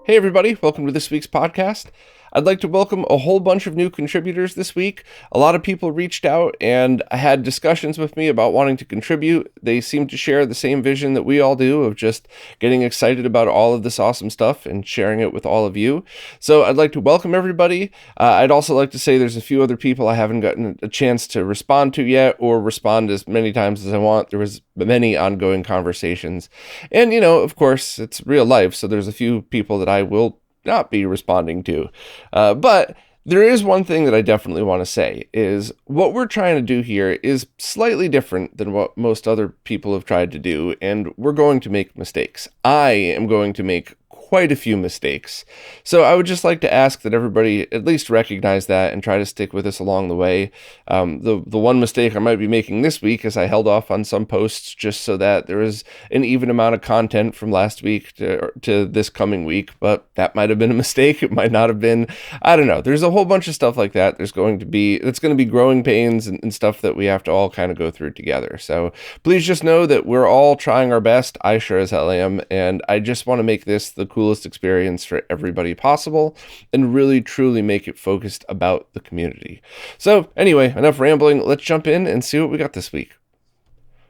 Hey everybody, welcome to this week's podcast. I'd like to welcome a whole bunch of new contributors this week. A lot of people reached out and had discussions with me about wanting to contribute. They seem to share the same vision that we all do of just getting excited about all of this awesome stuff and sharing it with all of you. So I'd like to welcome everybody. I'd also like to say there's a few other people I haven't gotten a chance to respond to yet or respond as many times as I want. There was many ongoing conversations. And, of course, it's real life, so there's a few people that I will not be responding to. But there is one thing that I definitely want to say is what we're trying to do here is slightly different than what most other people have tried to do, and we're going to make mistakes. I am going to make quite a few mistakes. So I would just like to ask that everybody at least recognize that and try to stick with us along the way. The one mistake I might be making this week is I held off on some posts just so that there is an even amount of content from last week to this coming week, but that might have been a mistake. It might not have been. I don't know. There's a whole bunch of stuff like that. It's going to be growing pains and stuff that we have to all kind of go through together. So please just know that we're all trying our best. I sure as hell am. And I just want to make this the coolest experience for everybody possible and really truly make it focused about the community. So anyway, enough rambling. Let's jump in and see what we got this week.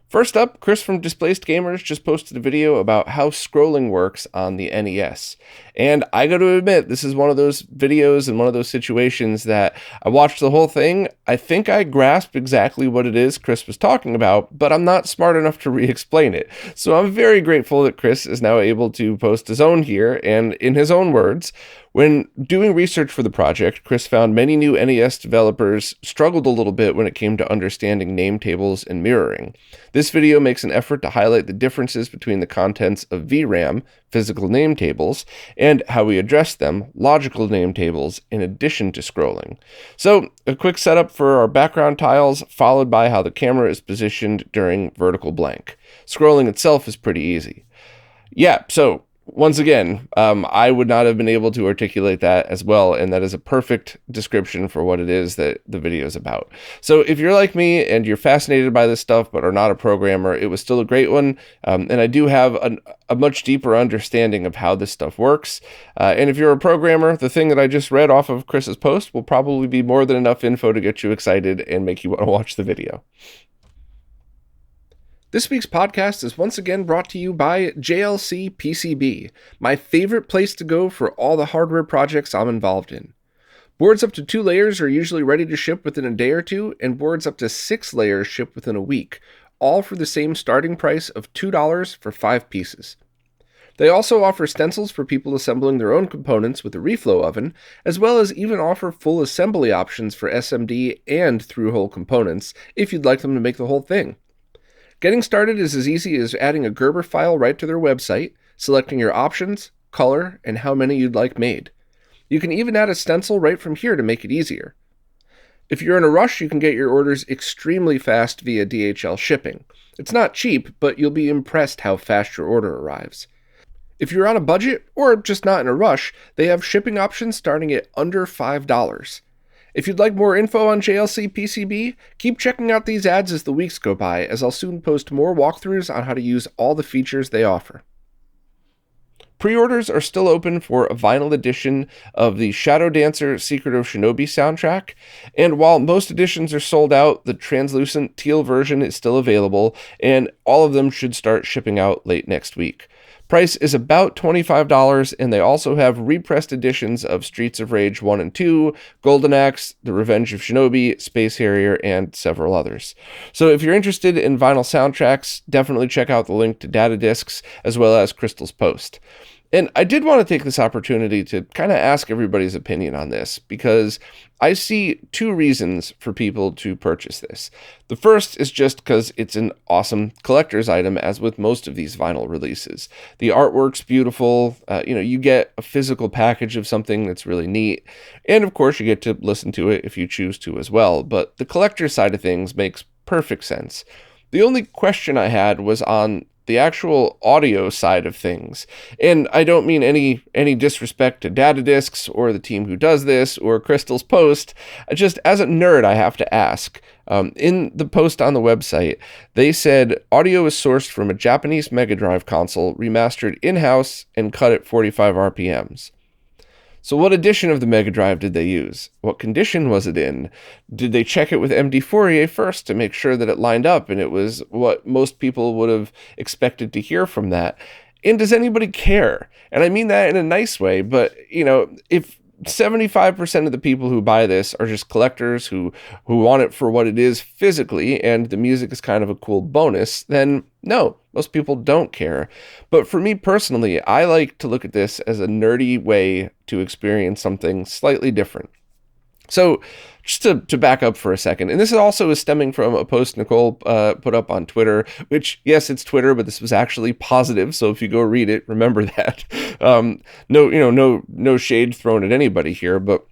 First up, Chris from Displaced Gamers just posted a video about how scrolling works on the NES. And I got to admit, this is one of those videos and one of those situations that I watched the whole thing. I think I grasped exactly what it is Chris was talking about, but I'm not smart enough to re-explain it. So I'm very grateful that Chris is now able to post his own here, and in his own words, when doing research for the project, Chris found many new NES developers struggled a little bit when it came to understanding name tables and mirroring. This video makes an effort to highlight the differences between the contents of VRAM, physical name tables, and how we address them, logical name tables, in addition to scrolling. So, a quick setup for our background tiles, followed by how the camera is positioned during vertical blank. Scrolling itself is pretty easy. Yeah, so once again, I would not have been able to articulate that as well, and that is a perfect description for what it is that the video is about. So if you're like me and you're fascinated by this stuff but are not a programmer, it was still a great one, and I do have a much deeper understanding of how this stuff works. And if you're a programmer, the thing that I just read off of Chris's post will probably be more than enough info to get you excited and make you want to watch the video. This week's podcast is once again brought to you by JLCPCB, my favorite place to go for all the hardware projects I'm involved in. Boards up to 2 layers are usually ready to ship within a day or two, and boards up to 6 layers ship within a week, all for the same starting price of $2 for 5 pieces. They also offer stencils for people assembling their own components with a reflow oven, as well as even offer full assembly options for SMD and through-hole components if you'd like them to make the whole thing. Getting started is as easy as adding a Gerber file right to their website, selecting your options, color, and how many you'd like made. You can even add a stencil right from here to make it easier. If you're in a rush, you can get your orders extremely fast via DHL shipping. It's not cheap, but you'll be impressed how fast your order arrives. If you're on a budget, or just not in a rush, they have shipping options starting at under $5. If you'd like more info on JLCPCB, keep checking out these ads as the weeks go by, as I'll soon post more walkthroughs on how to use all the features they offer. Pre-orders are still open for a vinyl edition of the Shadow Dancer Secret of Shinobi soundtrack, and while most editions are sold out, the translucent teal version is still available, and all of them should start shipping out late next week. Price is about $25, and they also have repressed editions of Streets of Rage 1 and 2, Golden Axe, The Revenge of Shinobi, Space Harrier, and several others. So if you're interested in vinyl soundtracks, definitely check out the link to Data Discs, as well as Crystal's post. And I did want to take this opportunity to kind of ask everybody's opinion on this, because I see 2 reasons for people to purchase this. The first is just because it's an awesome collector's item, as with most of these vinyl releases. The artwork's beautiful, you get a physical package of something that's really neat, and of course you get to listen to it if you choose to as well, but the collector's side of things makes perfect sense. The only question I had was on the actual audio side of things. And I don't mean any disrespect to Data Discs or the team who does this or Crystal's post. Just as a nerd, I have to ask. In the post on the website, they said audio is sourced from a Japanese Mega Drive console, remastered in-house and cut at 45 RPMs. So what edition of the Mega Drive did they use? What condition was it in? Did they check it with MD Fourier first to make sure that it lined up and it was what most people would have expected to hear from that? And does anybody care? And I mean that in a nice way, but if 75% of the people who buy this are just collectors who want it for what it is physically, and the music is kind of a cool bonus, then no, most people don't care. But for me personally, I like to look at this as a nerdy way to experience something slightly different. So just to back up for a second, and this also is stemming from a post Nicole put up on Twitter, which, yes, it's Twitter, but this was actually positive. So if you go read it, remember that. No shade thrown at anybody here, but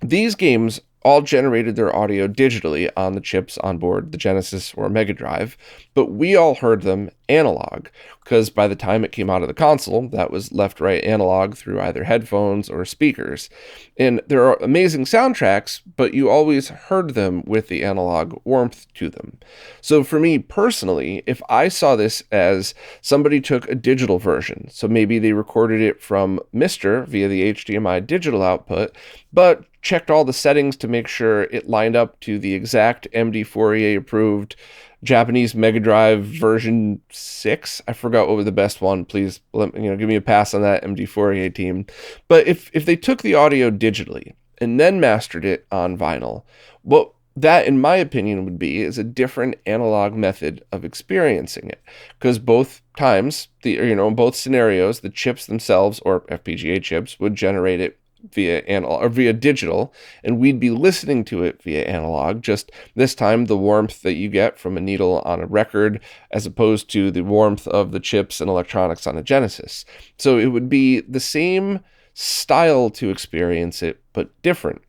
these games all generated their audio digitally on the chips on board the Genesis or Mega Drive, but we all heard them analog, because by the time it came out of the console, that was left-right analog through either headphones or speakers. And there are amazing soundtracks, but you always heard them with the analog warmth to them. So for me personally, if I saw this as somebody took a digital version, so maybe they recorded it from Mister via the HDMI digital output, but checked all the settings to make sure it lined up to the exact MD Fourier approved Japanese Mega Drive version 6. I forgot what was the best one. Please give me a pass on that, MD Fourier team. But if they took the audio digitally and then mastered it on vinyl, what that, in my opinion, would be is a different analog method of experiencing it. Because both times, both scenarios, the chips themselves or FPGA chips would generate it via analog or via digital, and we'd be listening to it via analog. Just this time, the warmth that you get from a needle on a record, as opposed to the warmth of the chips and electronics on a Genesis. So it would be the same style to experience it, but different.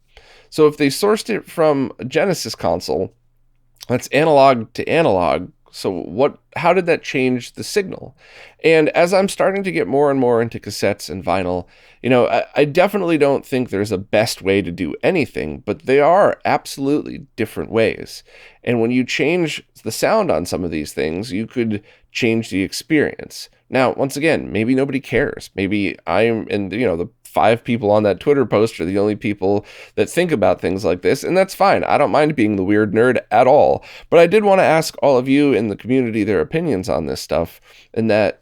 So if they sourced it from a Genesis console, that's analog to analog. So how did that change the signal? And as I'm starting to get more and more into cassettes and vinyl, I definitely don't think there's a best way to do anything, but they are absolutely different ways. And when you change the sound on some of these things, you could change the experience. Now, once again, maybe nobody cares. Maybe the 5 people on that Twitter post are the only people that think about things like this, and that's fine. I don't mind being the weird nerd at all. But I did want to ask all of you in the community their opinions on this stuff, and that,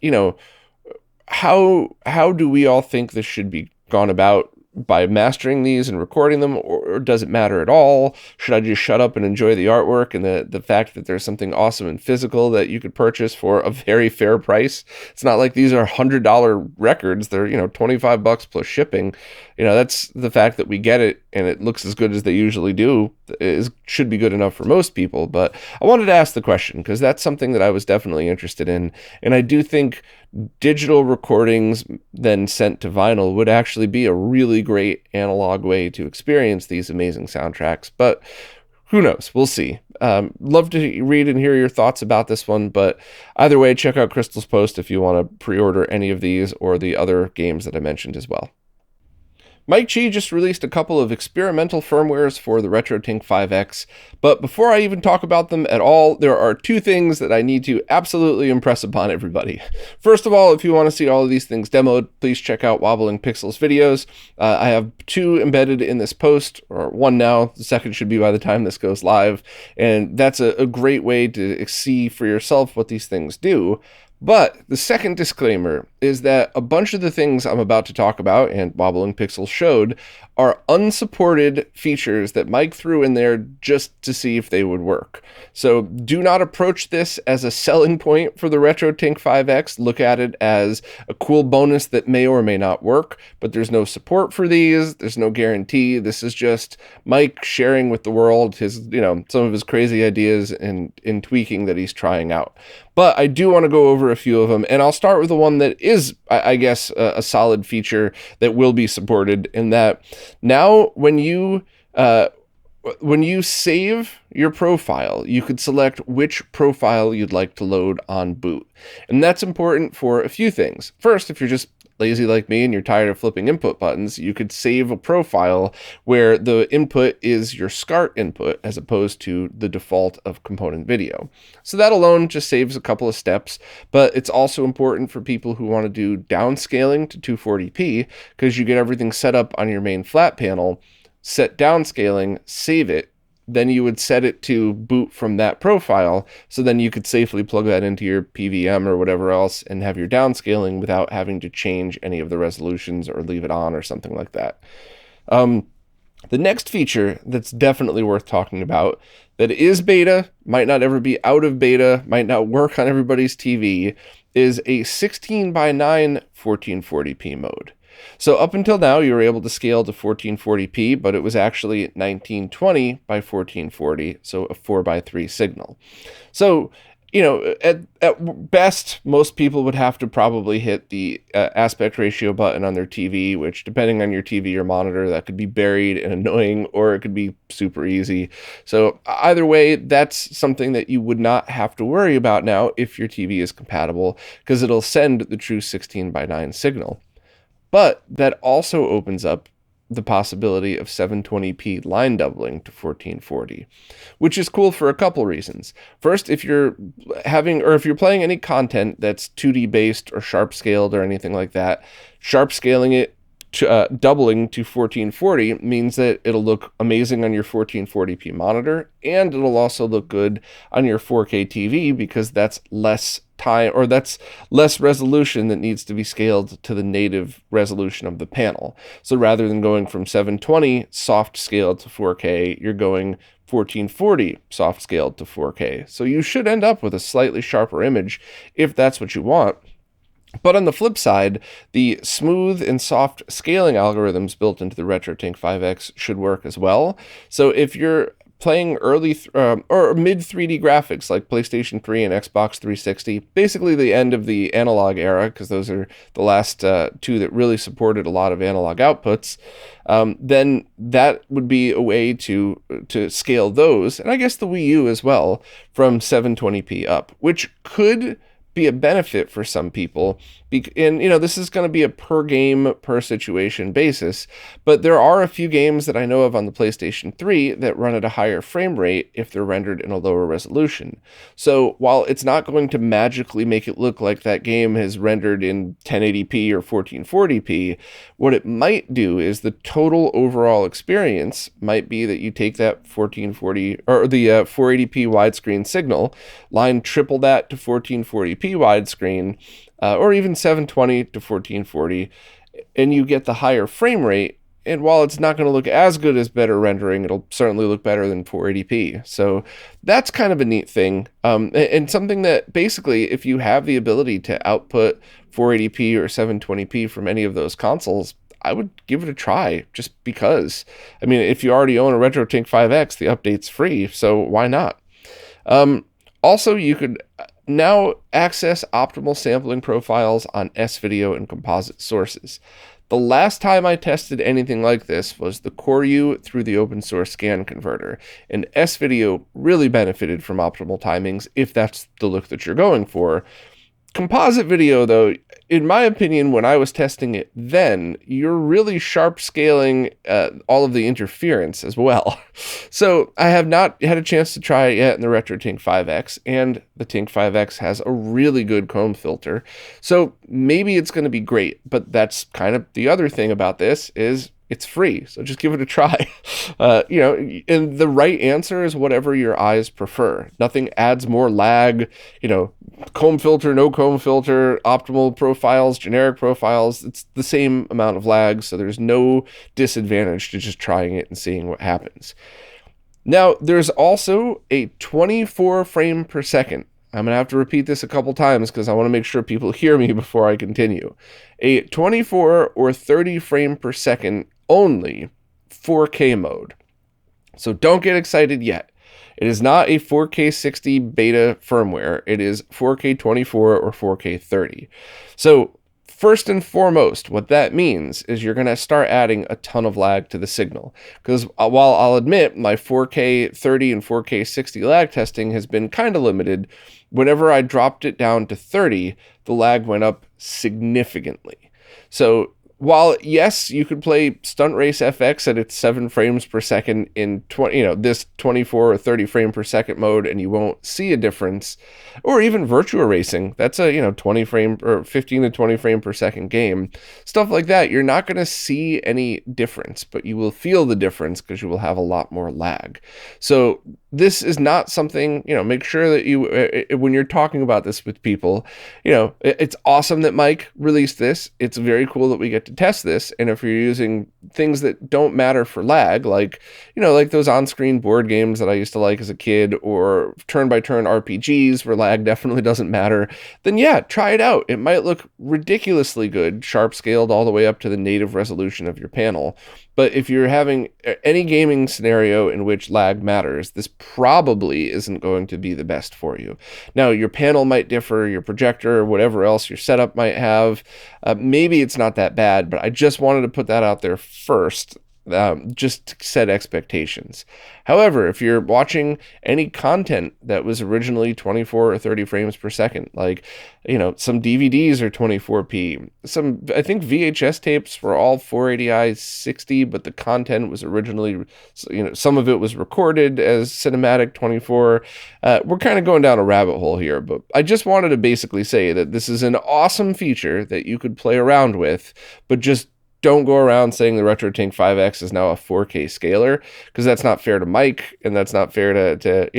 how do we all think this should be gone about by mastering these and recording them, or does it matter at all? Should I just shut up and enjoy the artwork and the fact that there's something awesome and physical that you could purchase for a very fair price? It's not like these are $100 records. They're, $25 plus shipping. That's the fact that we get it and it looks as good as they usually do should be good enough for most people. But I wanted to ask the question because that's something that I was definitely interested in. And I do think digital recordings then sent to vinyl would actually be a really great analog way to experience these amazing soundtracks. But who knows? We'll see. Love to read and hear your thoughts about this one. But either way, check out Crystal's post if you want to pre-order any of these or the other games that I mentioned as well. Mike Chi just released a couple of experimental firmwares for the RetroTink 5X, but before I even talk about them at all, there are 2 things that I need to absolutely impress upon everybody. First of all, if you want to see all of these things demoed, please check out Wobbling Pixels videos. I have 2 embedded in this post, or 1 now, the second should be by the time this goes live, and that's a great way to see for yourself what these things do. But the second disclaimer is that a bunch of the things I'm about to talk about, and Wobbling Pixels showed, are unsupported features that Mike threw in there just to see if they would work. So do not approach this as a selling point for the RetroTink 5X. Look at it as a cool bonus that may or may not work, but there's no support for these. There's no guarantee. This is just Mike sharing with the world his, some of his crazy ideas and in tweaking that he's trying out. But I do want to go over a few of them, and I'll start with the one that is, I guess, a solid feature that will be supported, in that now when you when you save your profile, you could select which profile you'd like to load on boot. And that's important for a few things. First, if you're just lazy like me and you're tired of flipping input buttons, you could save a profile where the input is your SCART input as opposed to the default of component video. So that alone just saves a couple of steps, but it's also important for people who want to do downscaling to 240p because you get everything set up on your main flat panel, set downscaling, save it, then you would set it to boot from that profile. So then you could safely plug that into your PVM or whatever else and have your downscaling without having to change any of the resolutions or leave it on or something like that. The next feature that's definitely worth talking about that is beta, might not ever be out of beta, might not work on everybody's TV, is a 16:9 1440p mode. So up until now, you were able to scale to 1440p, but it was actually 1920 by 1440, so a 4:3 signal. So, at best, most people would have to probably hit the aspect ratio button on their TV, which, depending on your TV or monitor, that could be buried and annoying, or it could be super easy. So either way, that's something that you would not have to worry about now if your TV is compatible, because it'll send the true 16:9 signal. But that also opens up the possibility of 720p line doubling to 1440, which is cool for a couple reasons. First, if you're playing any content that's 2D based or sharp scaled or anything like that, sharp scaling it to, doubling to 1440 means that it'll look amazing on your 1440p monitor, and it'll also look good on your 4K TV because that's less time, or that's less resolution that needs to be scaled to the native resolution of the panel. So rather than going from 720 soft scaled to 4K, you're going 1440 soft scaled to 4K. So you should end up with a slightly sharper image if that's what you want. But on the flip side, the smooth and soft scaling algorithms built into the RetroTink 5X should work as well. So if you're playing early or mid 3D graphics like PlayStation 3 and Xbox 360, basically the end of the analog era, because those are the last two that really supported a lot of analog outputs, then that would be a way to scale those, and I guess the Wii U as well, from 720p up, which could be a benefit for some people. And, this is going to be a per game, per situation basis, but there are a few games that I know of on the PlayStation 3 that run at a higher frame rate if they're rendered in a lower resolution. So while it's not going to magically make it look like that game is rendered in 1080p or 1440p, what it might do is the total overall experience might be that you take that 1440 or the 480p widescreen signal, line triple that to 1440p widescreen, or even 720 to 1440, and you get the higher frame rate. And while it's not going to look as good as better rendering, it'll certainly look better than 480p. So that's kind of a neat thing, and something that basically, if you have the ability to output 480p or 720p from any of those consoles, I would give it a try, just because. I mean, if you already own a RetroTink 5X, the update's free, so why not? Also, you could now access optimal sampling profiles on S-Video and composite sources. The last time I tested anything like this was the Koryu through the open source scan converter, and S-Video really benefited from optimal timings if that's the look that you're going for. Composite video, though, in my opinion, when I was testing it then, you're really sharp scaling all of the interference as well. So I have not had a chance to try it yet in the RetroTink 5X, and the Tink 5X has a really good comb filter. So maybe it's going to be great, but that's kind of the other thing about this is it's free, so just give it a try. And the right answer is whatever your eyes prefer. Nothing adds more lag, comb filter, no comb filter, optimal profiles, generic profiles. It's the same amount of lag, so there's no disadvantage to just trying it and seeing what happens. Now, there's also a 24 frame per second. I'm going to have to repeat this a couple times because I want to make sure people hear me before I continue. A 24 or 30 frame per second only 4K mode. So don't get excited yet. It is not a 4K 60 beta firmware. It is 4K 24 or 4K 30. So First and foremost, what that means is you're going to start adding a ton of lag to the signal. Because while I'll admit my 4K 30 and 4K 60 lag testing has been kind of limited, whenever I dropped it down to 30, the lag went up significantly. So while, yes, you could play Stunt Race FX at its 7 frames per second in this 24 or 30 frame per second mode, and you won't see a difference, or even Virtua Racing, that's a 20 frame or 15 to 20 frame per second game, stuff like that, you're not going to see any difference, but you will feel the difference because you will have a lot more lag. So this is not something, make sure that you, when you're talking about this with people, it's awesome that Mike released this. It's very cool that we get to test this. And if you're using things that don't matter for lag, like those on-screen board games that I used to like as a kid, or turn-by-turn RPGs where lag definitely doesn't matter, then yeah, try it out. It might look ridiculously good, sharp scaled all the way up to the native resolution of your panel. But if you're having any gaming scenario in which lag matters, this probably isn't going to be the best for you. Now, your panel might differ, your projector, whatever else your setup might have. Maybe it's not that bad, but I just wanted to put that out there first, just to set expectations. However, if you're watching any content that was originally 24 or 30 frames per second, like, some DVDs are 24p, I think VHS tapes were all 480i 60, but the content was originally, some of it was recorded as cinematic 24. We're kind of going down a rabbit hole here, but I just wanted to basically say that this is an awesome feature that you could play around with, but just don't go around saying the RetroTink 5X is now a 4K scaler, because that's not fair to Mike, and that's not fair to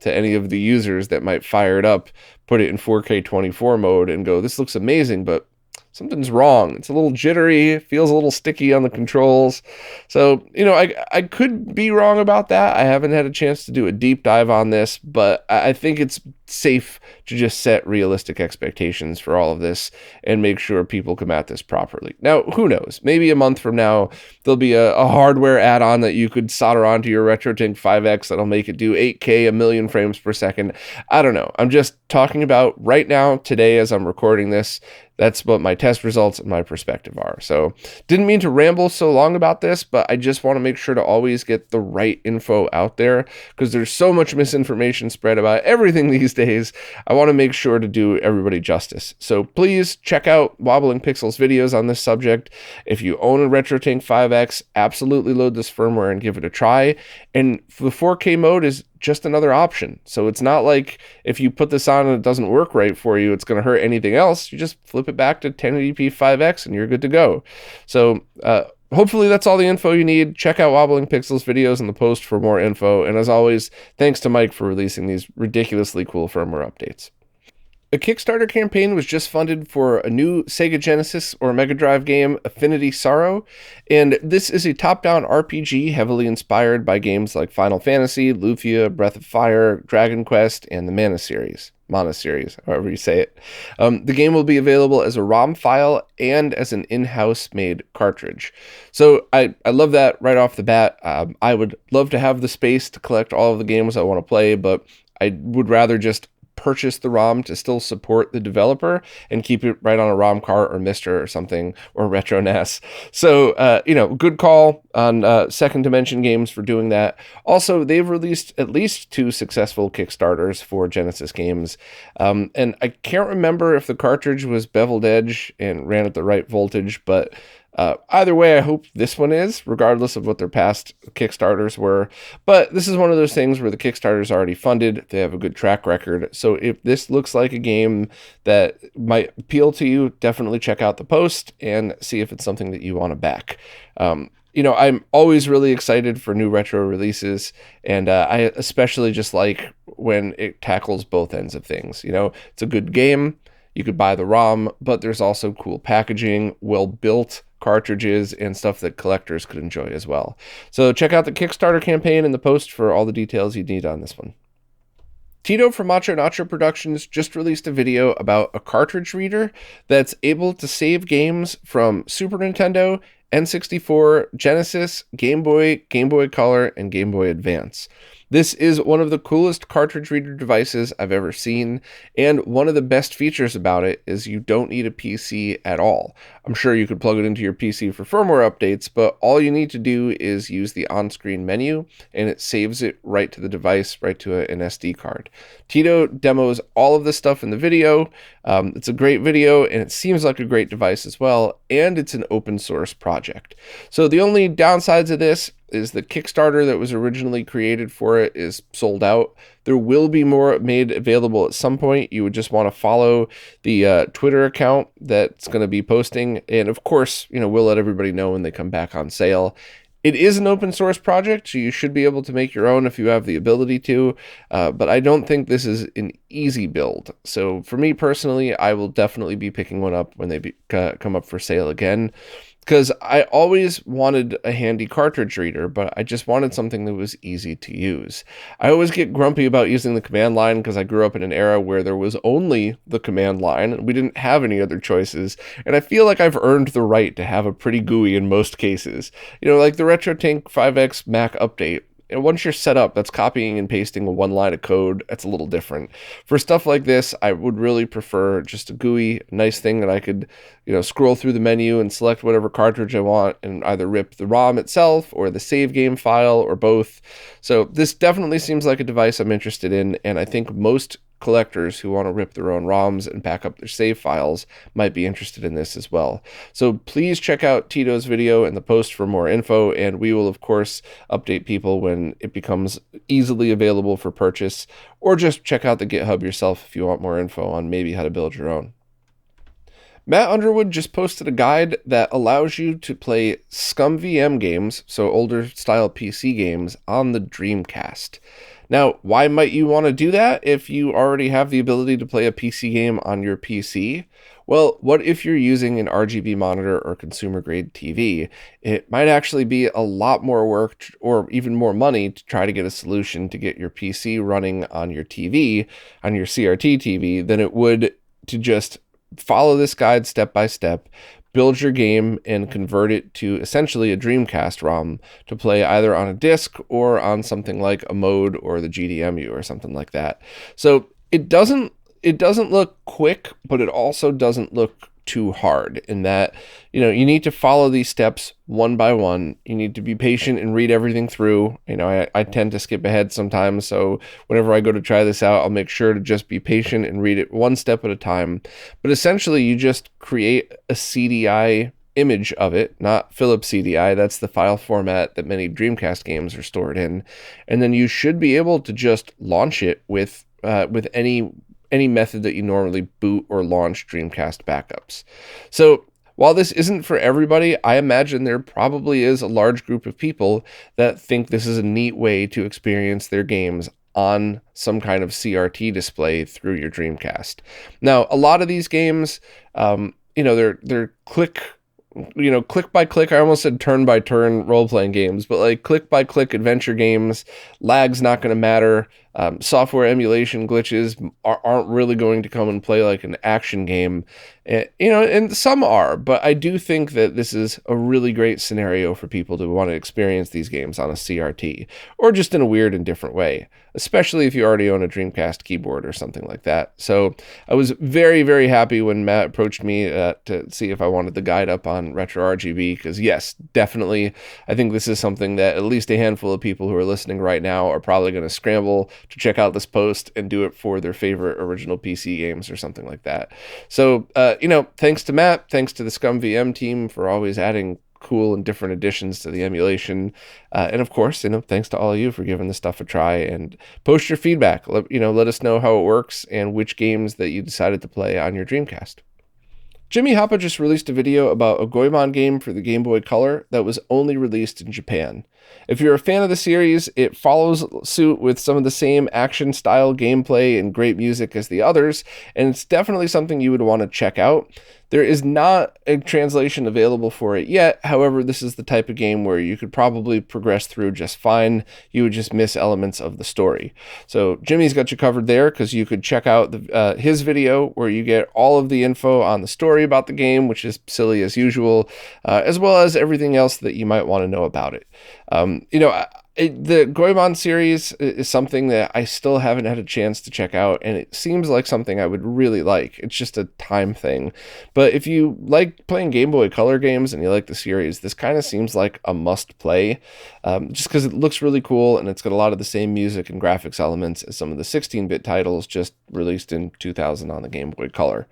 any of the users that might fire it up, put it in 4K 24 mode and go, this looks amazing, but something's wrong. It's a little jittery, feels a little sticky on the controls. So, I could be wrong about that. I haven't had a chance to do a deep dive on this, but I think it's safe to just set realistic expectations for all of this and make sure people come at this properly. Now, who knows? Maybe a month from now, there'll be a hardware add-on that you could solder onto your RetroTink 5X that'll make it do 8K, a million frames per second. I don't know. I'm just talking about right now, today, as I'm recording this. That's what my test results and my perspective are. So didn't mean to ramble so long about this, but I just want to make sure to always get the right info out there, because there's so much misinformation spread about everything these days. I want to make sure to do everybody justice. So please check out Wobbling Pixels videos on this subject. If you own a RetroTink 5X, absolutely load this firmware and give it a try. And the 4K mode is just another option. So it's not like if you put this on and it doesn't work right for you, it's going to hurt anything else. You just flip it back to 1080p 5X and you're good to go. So hopefully that's all the info you need. Check out Wobbling Pixels videos in the post for more info. And as always, thanks to Mike for releasing these ridiculously cool firmware updates. A Kickstarter campaign was just funded for a new Sega Genesis or Mega Drive game, Affinity Sorrow, and this is a top-down RPG heavily inspired by games like Final Fantasy, Lufia, Breath of Fire, Dragon Quest, and the Mana series, however you say it. The game will be available as a ROM file and as an in-house made cartridge. So I love that right off the bat. I would love to have the space to collect all of the games I want to play, but I would rather just purchase the ROM to still support the developer and keep it right on a ROM cart or Mister or something, or Retro NES. So, good call on Second Dimension Games for doing that. Also, they've released at least 2 successful Kickstarters for Genesis games. And I can't remember if the cartridge was beveled edge and ran at the right voltage, but either way, I hope this one is, regardless of what their past Kickstarters were. But this is one of those things where the Kickstarter's already funded. They have a good track record. So if this looks like a game that might appeal to you, definitely check out the post and see if it's something that you want to back. I'm always really excited for new retro releases, and I especially just like when it tackles both ends of things. It's a good game. You could buy the ROM, but there's also cool packaging, well-built cartridges, and stuff that collectors could enjoy as well. So check out the Kickstarter campaign in the post for all the details you need on this one. Tito from Macho Nacho Productions just released a video about a cartridge reader that's able to save games from Super Nintendo, N64, Genesis, Game Boy, Game Boy Color, and Game Boy Advance. This is one of the coolest cartridge reader devices I've ever seen, and one of the best features about it is you don't need a PC at all. I'm sure you could plug it into your PC for firmware updates, but all you need to do is use the on-screen menu, and it saves it right to the device, right to an SD card. Tito demos all of this stuff in the video. It's a great video, and it seems like a great device as well, and it's an open source project. So the only downsides of this is the Kickstarter that was originally created for it is sold out. There will be more made available at some point. You would just want to follow the Twitter account that's going to be posting. And of course, we'll let everybody know when they come back on sale. It is an open source project, so you should be able to make your own if you have the ability to, but I don't think this is an easy build. So for me personally, I will definitely be picking one up when they come up for sale again, because I always wanted a handy cartridge reader, but I just wanted something that was easy to use. I always get grumpy about using the command line because I grew up in an era where there was only the command line and we didn't have any other choices, and I feel like I've earned the right to have a pretty GUI in most cases. Like the RetroTink 5X Mac update. And once you're set up, that's copying and pasting one line of code. That's a little different. For stuff like this, I would really prefer just a GUI, a nice thing that I could, scroll through the menu and select whatever cartridge I want and either rip the ROM itself or the save game file or both. So this definitely seems like a device I'm interested in, and I think most collectors who want to rip their own ROMs and back up their save files might be interested in this as well. So please check out Tito's video and the post for more info, and we will of course update people when it becomes easily available for purchase, or just check out the GitHub yourself if you want more info on maybe how to build your own. Matt Underwood just posted a guide that allows you to play ScummVM games, so older style PC games, on the Dreamcast. Now, why might you want to do that if you already have the ability to play a PC game on your PC? Well, what if you're using an RGB monitor or consumer grade TV? It might actually be a lot more work or even more money to try to get a solution to get your PC running on your TV, on your CRT TV, than it would to just follow this guide step by step, build your game, and convert it to essentially a Dreamcast ROM to play either on a disc or on something like a mode or the GDEMU or something like that. So it doesn't look quick, but it also doesn't look too hard in that, you need to follow these steps one by one. You need to be patient and read everything through. I tend to skip ahead sometimes. So whenever I go to try this out, I'll make sure to just be patient and read it one step at a time. But essentially you just create a CDI image of it, not Philips CDI. That's the file format that many Dreamcast games are stored in. And then you should be able to just launch it with any method that you normally boot or launch Dreamcast backups. So while this isn't for everybody, I imagine there probably is a large group of people that think this is a neat way to experience their games on some kind of CRT display through your Dreamcast. Now, a lot of these games, they're click by click. I almost said turn by turn role-playing games, but like click by click adventure games. Lag's not going to matter. Software emulation glitches aren't really going to come and play like an action game. And some are, but I do think that this is a really great scenario for people to want to experience these games on a CRT, or just in a weird and different way, especially if you already own a Dreamcast keyboard or something like that. So I was very, very happy when Matt approached me to see if I wanted the guide up on RetroRGB, because yes, definitely, I think this is something that at least a handful of people who are listening right now are probably going to scramble to check out this post and do it for their favorite original PC games or something like that. So, thanks to Matt, thanks to the ScummVM team for always adding cool and different additions to the emulation. And of course, thanks to all of you for giving this stuff a try, and post your feedback. Let us know how it works and which games that you decided to play on your Dreamcast. Jimmy Hoppa just released a video about a Goemon game for the Game Boy Color that was only released in Japan. If you're a fan of the series, it follows suit with some of the same action-style gameplay and great music as the others, and it's definitely something you would want to check out. There is not a translation available for it yet. However, this is the type of game where you could probably progress through just fine. You would just miss elements of the story. So Jimmy's got you covered there, because you could check out his video where you get all of the info on the story about the game, which is silly as usual, as well as everything else that you might want to know about it. The Goemon series is something that I still haven't had a chance to check out, and it seems like something I would really like. It's just a time thing. But if you like playing Game Boy Color games and you like the series, this kind of seems like a must play, just because it looks really cool and it's got a lot of the same music and graphics elements as some of the 16-bit titles just released in 2000 on the Game Boy Color.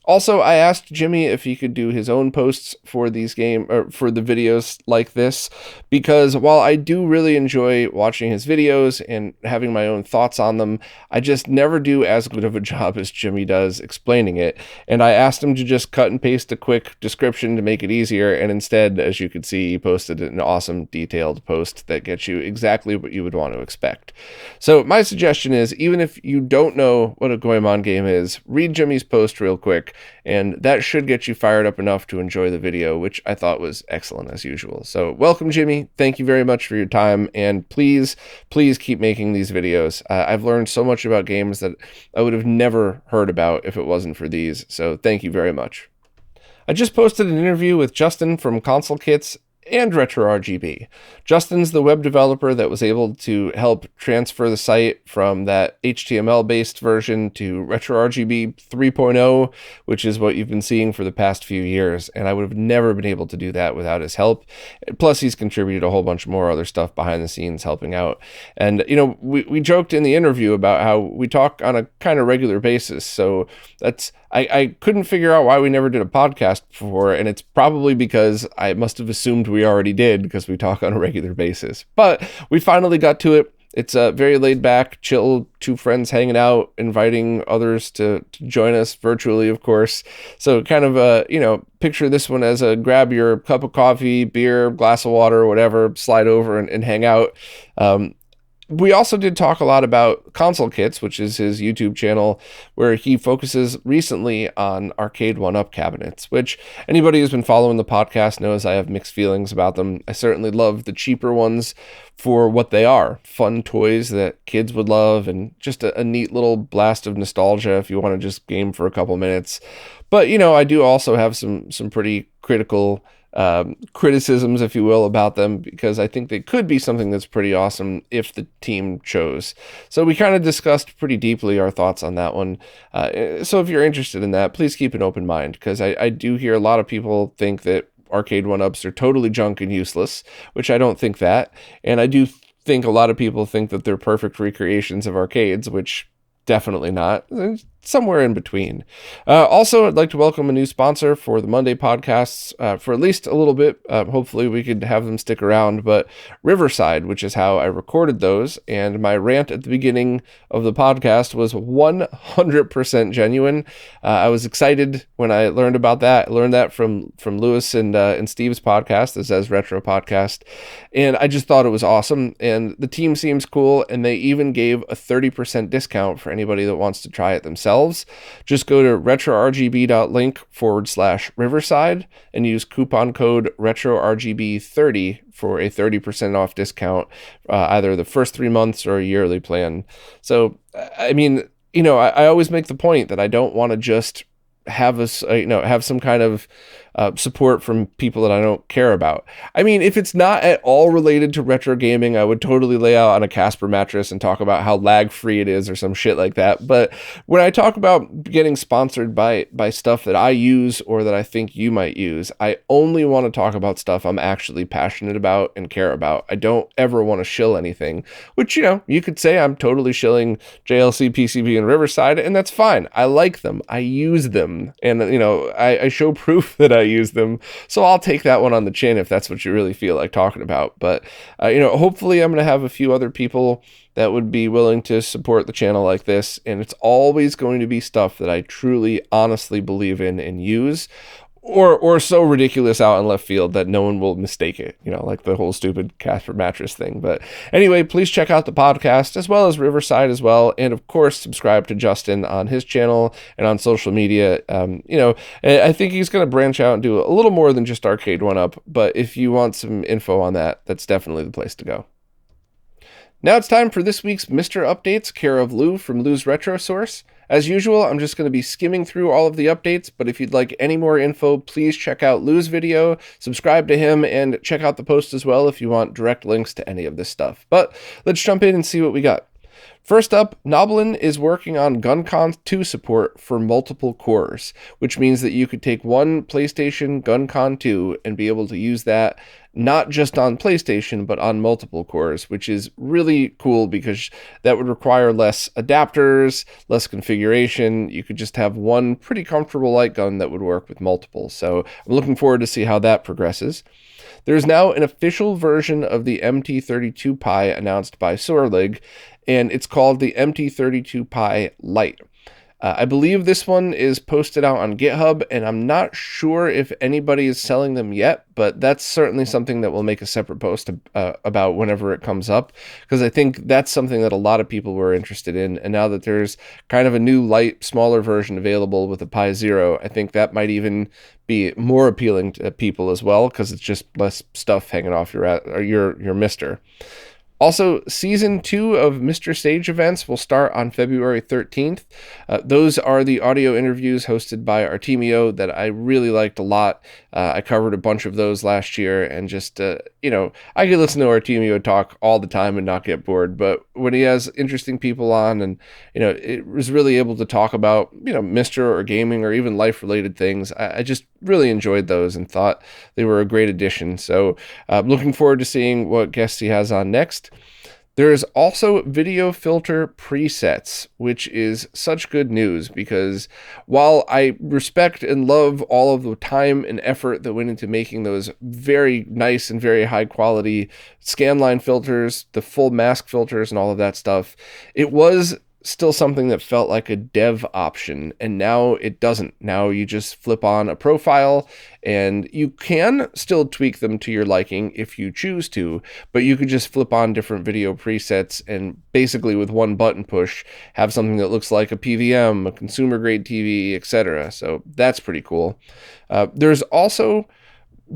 Also, I asked Jimmy if he could do his own posts for these for the videos like this, because while I do really enjoy watching his videos and having my own thoughts on them, I just never do as good of a job as Jimmy does explaining it. And I asked him to just cut and paste a quick description to make it easier, and instead, as you could see, he posted an awesome detailed post that gets you exactly what you would want to expect. So my suggestion is, even if you don't know what a Goemon game is, read Jimmy's post real quick, and that should get you fired up enough to enjoy the video, which I thought was excellent as usual. So welcome, Jimmy. Thank you very much for your time, and please keep making these videos. I've learned so much about games that I would have never heard about if it wasn't for these, so thank you very much. I just posted an interview with Justin from Console Kits and RetroRGB. Justin's the web developer that was able to help transfer the site from that HTML-based version to RetroRGB 3.0, which is what you've been seeing for the past few years, and I would have never been able to do that without his help. Plus, he's contributed a whole bunch more other stuff behind the scenes helping out. And, you know, we joked in the interview about how we talk on a kind of regular basis, so that's... I couldn't figure out why we never did a podcast before, and it's probably because I must have assumed we already did because we talk on a regular basis. But we finally got to it. It's very laid back, chill, two friends hanging out, inviting others to join us virtually, of course. So kind of, picture this one as a grab your cup of coffee, beer, glass of water, whatever, slide over and hang out. We also did talk a lot about Console Kits, which is his YouTube channel, where he focuses recently on arcade one-up cabinets, which anybody who's been following the podcast knows I have mixed feelings about them. I certainly love the cheaper ones for what they are, fun toys that kids would love, and just a neat little blast of nostalgia if you want to just game for a couple minutes. But, I do also have some pretty critical criticisms, if you will, about them, because I think they could be something that's pretty awesome if the team chose. So we kind of discussed pretty deeply our thoughts on that one. So if you're interested in that, please keep an open mind, because I do hear a lot of people think that arcade one-ups are totally junk and useless, which I don't think that. And I do think a lot of people think that they're perfect recreations of arcades, which definitely not. Somewhere in between. Also, I'd like to welcome a new sponsor for the Monday podcasts for at least a little bit. Hopefully we could have them stick around, but Riverside, which is how I recorded those, and my rant at the beginning of the podcast was 100% genuine. I was excited when I learned about that. I learned that from Lewis and Steve's podcast, the Says Retro podcast, and I just thought it was awesome, and the team seems cool, and they even gave a 30% discount for anybody that wants to try it themselves. Just go to retrorgb.link/Riverside and use coupon code RetroRGB30 for a 30% off discount, either the first 3 months or a yearly plan. So, I mean, I always make the point that I don't want to just have have some kind of support from people that I don't care about. I mean, if it's not at all related to retro gaming, I would totally lay out on a Casper mattress and talk about how lag free it is or some shit like that. But when I talk about getting sponsored by stuff that I use or that I think you might use, I only want to talk about stuff I'm actually passionate about and care about. I don't ever want to shill anything, which, you could say I'm totally shilling JLCPCB and Riverside, and that's fine. I like them. I use them. And, I show proof that I use them. So I'll take that one on the chin if that's what you really feel like talking about. But, hopefully I'm going to have a few other people that would be willing to support the channel like this. And it's always going to be stuff that I truly, honestly believe in and use. Or so ridiculous out in left field that no one will mistake it, like the whole stupid Casper mattress thing. But anyway, please check out the podcast as well as Riverside as well. And of course, subscribe to Justin on his channel and on social media. I think he's going to branch out and do a little more than just arcade one-up. But if you want some info on that, that's definitely the place to go. Now it's time for this week's Mr. Updates, care of Lou from Lou's Retro Source. As usual, I'm just going to be skimming through all of the updates, but if you'd like any more info, please check out Lou's video, subscribe to him, and check out the post as well if you want direct links to any of this stuff. But let's jump in and see what we got. First up, Noblin is working on GunCon 2 support for multiple cores, which means that you could take one PlayStation GunCon 2 and be able to use that not just on PlayStation, but on multiple cores, which is really cool because that would require less adapters, less configuration. You could just have one pretty comfortable light gun that would work with multiple. So I'm looking forward to see how that progresses. There's now an official version of the MT32 Pi announced by Sorlig, and it's called the MT32 Pi Lite. I believe this one is posted out on GitHub, and I'm not sure if anybody is selling them yet, but that's certainly something that we'll make a separate post about whenever it comes up, because I think that's something that a lot of people were interested in, and now that there's kind of a new light, smaller version available with the Pi Zero, I think that might even be more appealing to people as well, because it's just less stuff hanging off your Mister. Also, Season 2 of Mr. Sage events will start on February 13th. Those are the audio interviews hosted by Artemio that I really liked a lot. I covered a bunch of those last year, and just, I could listen to Artemio talk all the time and not get bored, but when he has interesting people on and, it was really able to talk about, Mr. or gaming or even life-related things, I just really enjoyed those and thought they were a great addition. So I'm looking forward to seeing what guests he has on next. There is also video filter presets, which is such good news because while I respect and love all of the time and effort that went into making those very nice and very high quality scanline filters, the full mask filters and all of that stuff, it was still something that felt like a dev option, and now it doesn't. Now you just flip on a profile and you can still tweak them to your liking if you choose to, but you could just flip on different video presets and basically with one button push have something that looks like a PVM, a consumer grade TV, etc. So that's pretty cool. There's also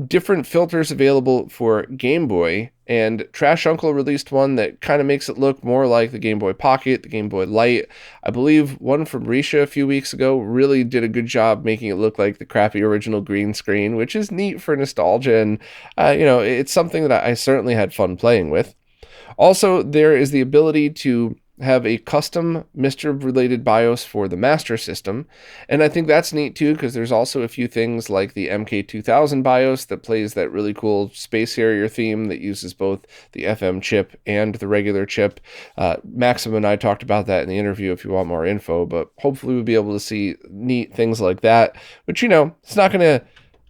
different filters available for Game Boy, and Trash Uncle released one that kind of makes it look more like the Game Boy Pocket, the Game Boy Light. I believe one from Risha a few weeks ago really did a good job making it look like the crappy original green screen, which is neat for nostalgia, and it's something that I certainly had fun playing with. Also, there is the ability to have a custom MiSTer-related BIOS for the Master System, and I think that's neat too because there's also a few things like the MK2000 BIOS that plays that really cool Space Harrier theme that uses both the FM chip and the regular chip. Maxim and I talked about that in the interview if you want more info, but hopefully we'll be able to see neat things like that, which, it's not going to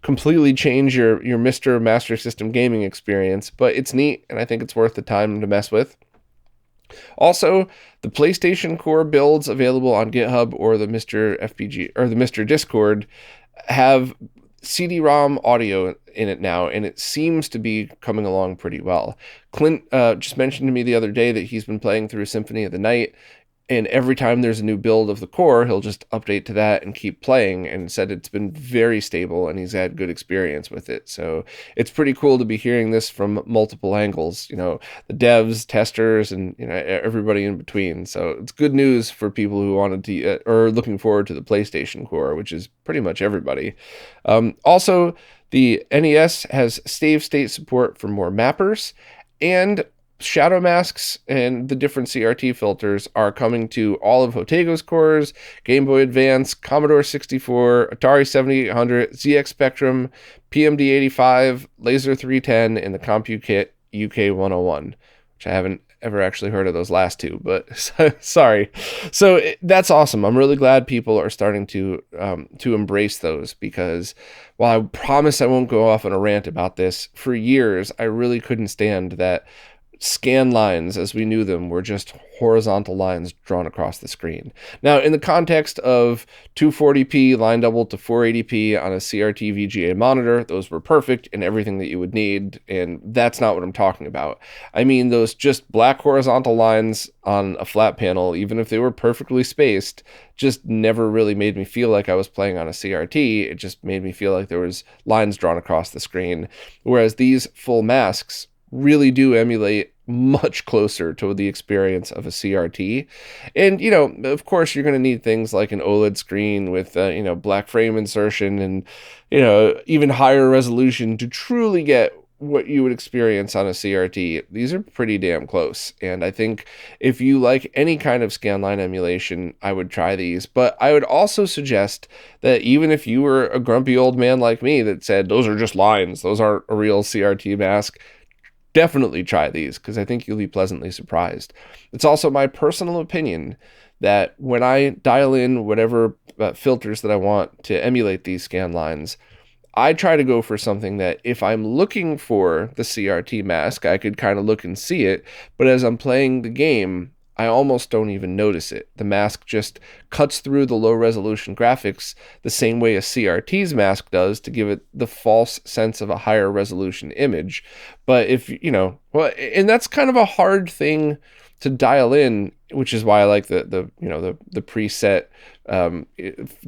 completely change your MiSTer Master System gaming experience, but it's neat, and I think it's worth the time to mess with. Also, the PlayStation Core builds available on GitHub or the Mr. FPG or the Mr. Discord have CD-ROM audio in it now, and it seems to be coming along pretty well. Clint just mentioned to me the other day that he's been playing through Symphony of the Night, and every time there's a new build of the core, he'll just update to that and keep playing, and said it's been very stable and he's had good experience with it. So it's pretty cool to be hearing this from multiple angles, the devs, testers, and everybody in between. So it's good news for people who wanted to or looking forward to the PlayStation Core, which is pretty much everybody. Also, the NES has stave state support for more mappers, and shadow masks and the different CRT filters are coming to all of Hotego's cores, Game Boy Advance, Commodore 64, Atari 7800, ZX Spectrum, PMD-85, Laser 310, and the CompuKit UK 101, which I haven't ever actually heard of those last two, but sorry. So that's awesome. I'm really glad people are starting to embrace those, because while I promise I won't go off on a rant about this, for years I really couldn't stand that scan lines as we knew them were just horizontal lines drawn across the screen. Now, in the context of 240p line doubled to 480p on a CRT VGA monitor, those were perfect and everything that you would need, and that's not what I'm talking about. I mean those just black horizontal lines on a flat panel, even if they were perfectly spaced, just never really made me feel like I was playing on a CRT. It just made me feel like there was lines drawn across the screen, whereas these full masks really do emulate much closer to the experience of a CRT. And, you know, of course, you're going to need things like an OLED screen with, you know, black frame insertion and, you know, even higher resolution to truly get what you would experience on a CRT. These are pretty damn close. And I think if you like any kind of scanline emulation, I would try these. But I would also suggest that even if you were a grumpy old man like me that said, those are just lines, those aren't a real CRT mask, definitely try these, because I think you'll be pleasantly surprised. It's also my personal opinion that when I dial in whatever filters that I want to emulate these scan lines, I try to go for something that if I'm looking for the CRT mask, I could kind of look and see it, but as I'm playing the game, I almost don't even notice it. The mask just cuts through the low resolution graphics the same way a CRT's mask does to give it the false sense of a higher resolution image. But if, you know, well, and that's kind of a hard thing to dial in, which is why I like the preset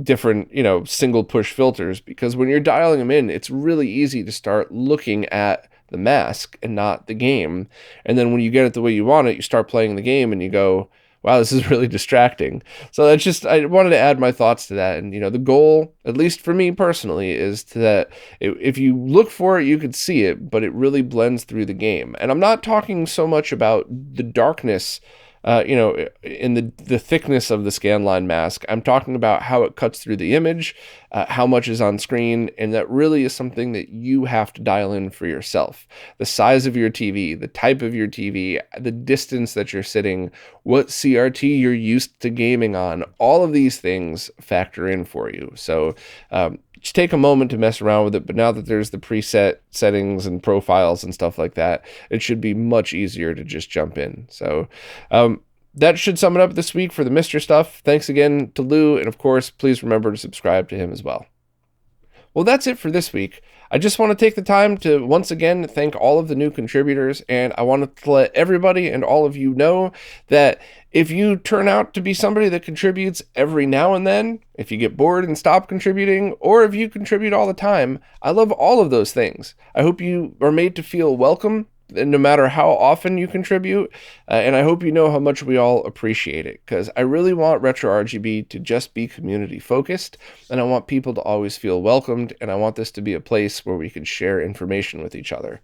different, you know, single push filters, because when you're dialing them in, it's really easy to start looking at the mask and not the game. And then when you get it the way you want it, you start playing the game and you go, wow, this is really distracting. So that's just, I wanted to add my thoughts to that. And, you know, the goal, at least for me personally, is that if you look for it, you could see it, but it really blends through the game. And I'm not talking so much about the darkness, you know, in the thickness of the scanline mask. I'm talking about how it cuts through the image, how much is on screen, and that really is something that you have to dial in for yourself. The size of your TV, the type of your TV, the distance that you're sitting, what CRT you're used to gaming on, all of these things factor in for you. So just take a moment to mess around with it, but now that there's the preset settings and profiles and stuff like that, it should be much easier to just jump in. So that should sum it up this week for the Mr. Stuff. Thanks again to Lou, and of course, please remember to subscribe to him as well. Well, that's it for this week. I just want to take the time to once again thank all of the new contributors, and I want to let everybody and all of you know that if you turn out to be somebody that contributes every now and then, if you get bored and stop contributing, or if you contribute all the time, I love all of those things. I hope you are made to feel welcome, no matter how often you contribute, and I hope you know how much we all appreciate it, because I really want RetroRGB to just be community focused, and I want people to always feel welcomed, and I want this to be a place where we can share information with each other.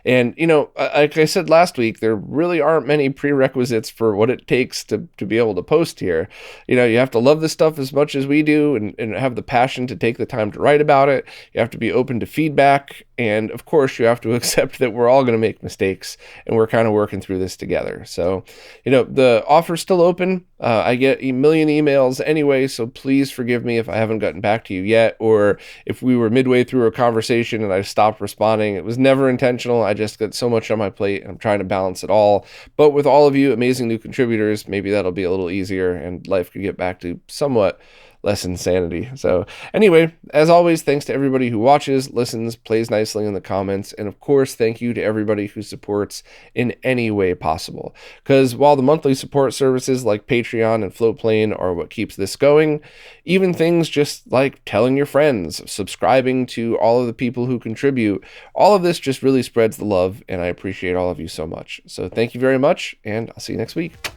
And, you know, like I said last week, there really aren't many prerequisites for what it takes to be able to post here. You know, you have to love this stuff as much as we do, and have the passion to take the time to write about it. You have to be open to feedback, and of course, you have to accept that we're all going to make mistakes, and we're kind of working through this together. So, you know, the offer's still open. I get a million emails anyway, so please forgive me if I haven't gotten back to you yet, or if we were midway through a conversation and I stopped responding. It was never intentional. I just got so much on my plate, and I'm trying to balance it all. But with all of you amazing new contributors, maybe that'll be a little easier, and life could get back to somewhat less insanity. So anyway, as always, thanks to everybody who watches, listens, plays nicely in the comments, and of course, thank you to everybody who supports in any way possible. Because while the monthly support services like Patreon and Floatplane are what keeps this going, even things just like telling your friends, subscribing to all of the people who contribute, all of this just really spreads the love, and I appreciate all of you so much. So thank you very much, and I'll see you next week.